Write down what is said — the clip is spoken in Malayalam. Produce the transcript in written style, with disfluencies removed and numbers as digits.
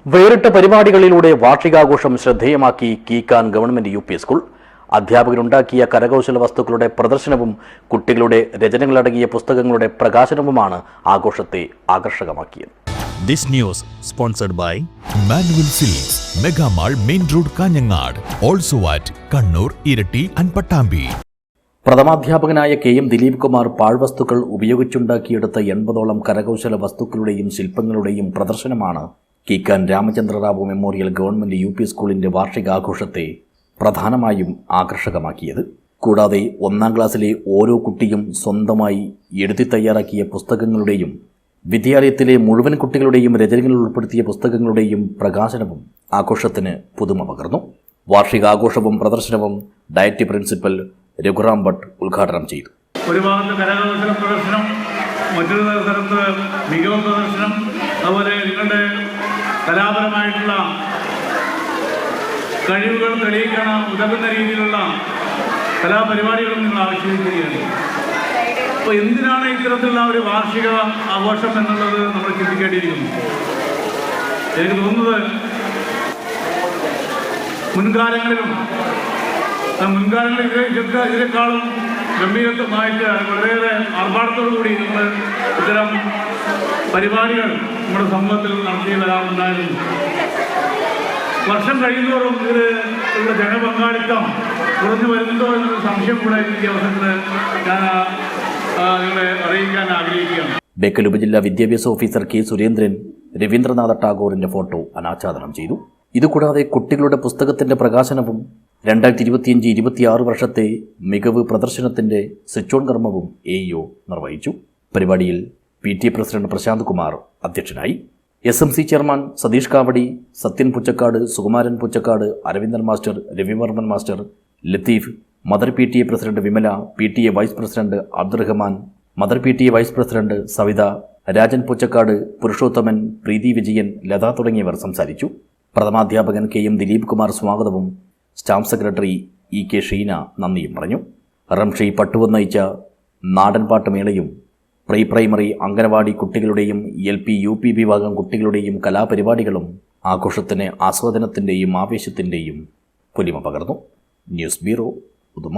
വേറിട്ട പരിപാടികളിലൂടെ വാർഷികാഘോഷം ശ്രദ്ധേയമാക്കി കീക്കാൻ ഗവൺമെന്റ് യു പി സ്കൂൾ. അധ്യാപകരുണ്ടാക്കിയ കരകൗശല വസ്തുക്കളുടെ പ്രദർശനവും കുട്ടികളുടെ രചനകളടങ്ങിയ പുസ്തകങ്ങളുടെ പ്രകാശനവുമാണ് ആഘോഷത്തെ ആകർഷകമാക്കിയത്. This news sponsored by Manual Silks, Mega Mall, Main Road, Kanyanad, also at Kannur, Irati and Pattambi. പ്രഥമാധ്യാപകനായ കെ.എം. ദിലീപ് കുമാർ പാഴ്വസ്തുക്കൾ ഉപയോഗിച്ചുണ്ടാക്കിയെടുത്ത 80ഓളം കരകൗശല വസ്തുക്കളുടെയും ശില്പങ്ങളുടെയും പ്രദർശനമാണ് Keekan Ramachandra Rao memorial government U P സ്കൂളിന്റെ വാർഷികാഘോഷത്തെ പ്രധാനമായും ആകർഷകമാക്കിയത്. കൂടാതെ 1ാം ക്ലാസ്സിലെ ഓരോ കുട്ടിയും സ്വന്തമായി എഴുതി തയ്യാറാക്കിയ പുസ്തകങ്ങളുടെയും വിദ്യാലയത്തിലെ മുഴുവൻ കുട്ടികളുടെയും രചനകൾ ഉൾപ്പെടുത്തിയ പുസ്തകങ്ങളുടെയും പ്രകാശനവും ആഘോഷത്തിന് പുതുമ പകർന്നു. വാർഷികാഘോഷവും പ്രദർശനവും ഡയറ്റ് പ്രിൻസിപ്പൽ രഘുറാം ഭട്ട് ഉദ്ഘാടനം ചെയ്തു. ഒരു ഭാഗത്ത് കരകൗശല പ്രദർശനം, മറ്റൊരു സ്ഥലത്ത് മികവ് പ്രദർശനം, അതുപോലെ നിങ്ങളുടെ കലാപരമായിട്ടുള്ള കഴിവുകൾ തെളിയിക്കാൻ ഉതകുന്ന രീതിയിലുള്ള കലാപരിപാടികളും നിങ്ങൾ ആവിഷ്കരിക്കുകയാണ്. അപ്പോൾ എന്തിനാണ് ഇത്തരത്തിലുള്ള ഒരു വാർഷിക ആഘോഷം എന്നുള്ളത് നമ്മൾ ചിന്തിക്കേണ്ടിയിരിക്കുന്നു. എനിക്ക് തോന്നുന്നത് മുൻകാലങ്ങളിൽ ഇതിനേക്കാളും ഗംഭീരമായിട്ട് വളരെയേറെ ആർഭാടത്തോടു കൂടി നമ്മൾ ഇത്തരം പരിപാടികൾ നമ്മുടെ സമൂഹത്തിൽ നടത്തി വരാറുണ്ടായിരുന്നു. വർഷം കഴിയുന്നതോറും ഇതിലുള്ള ജനപങ്കാളിത്തം കുറഞ്ഞു വരുന്നുണ്ടോ എന്നൊരു സംശയം കൂടെ ഈ അവസരത്തിൽ ഞാൻ നിങ്ങളെ അറിയിക്കാൻ ആഗ്രഹിക്കുകയാണ്. ബേക്കൽ ഉപജില്ലാ വിദ്യാഭ്യാസ ഓഫീസർ കെ. സുരേന്ദ്രൻ രവീന്ദ്രനാഥ ടാഗോറിന്റെ ഫോട്ടോ അനാച്ഛാദനം ചെയ്തു. ഇതുകൂടാതെ കുട്ടികളുടെ പുസ്തകത്തിന്റെ പ്രകാശനവും 2025-26 വർഷത്തെ മികവ് പ്രദർശനത്തിന്റെ സ്വിച്ച് ഓൺ കർമ്മവും എഇഒ നിർവഹിച്ചു. പരിപാടിയിൽ PTA പ്രസിഡന്റ് പ്രശാന്ത് കുമാർ അധ്യക്ഷനായി. SMC chairman Satheesh Kavadi, Sathyan Puchakkad, Sukumaran Puchakkad, Aravindan master, Ravivarman master, Latheef, mother PTA president Vimala, PTA vice president Abdurahman, mother PTA vice president Savitha, Rajan Puchakkad, Purushothaman, Preethi Vijayan, Latha തുടങ്ങിയവർ സംസാരിച്ചു. പ്രഥമാധ്യാപകൻ കെ.എം. ദിലീപ് കുമാർ സ്വാഗതവും സ്റ്റാഫ് സെക്രട്ടറി E.K. ഷീന നന്ദിയും പറഞ്ഞു. റംഷി പട്ടുവ നയിച്ച നാടൻപാട്ട് മേളയും പ്രീ പ്രൈമറി അംഗനവാടി കുട്ടികളുടെയും LP UP വിഭാഗം കുട്ടികളുടെയും കലാപരിപാടികളും ആഘോഷത്തിന് ആസ്വാദനത്തിൻ്റെയും ആവേശത്തിൻ്റെയും പൊലിമ പകർന്നു. News bureau, Uduma.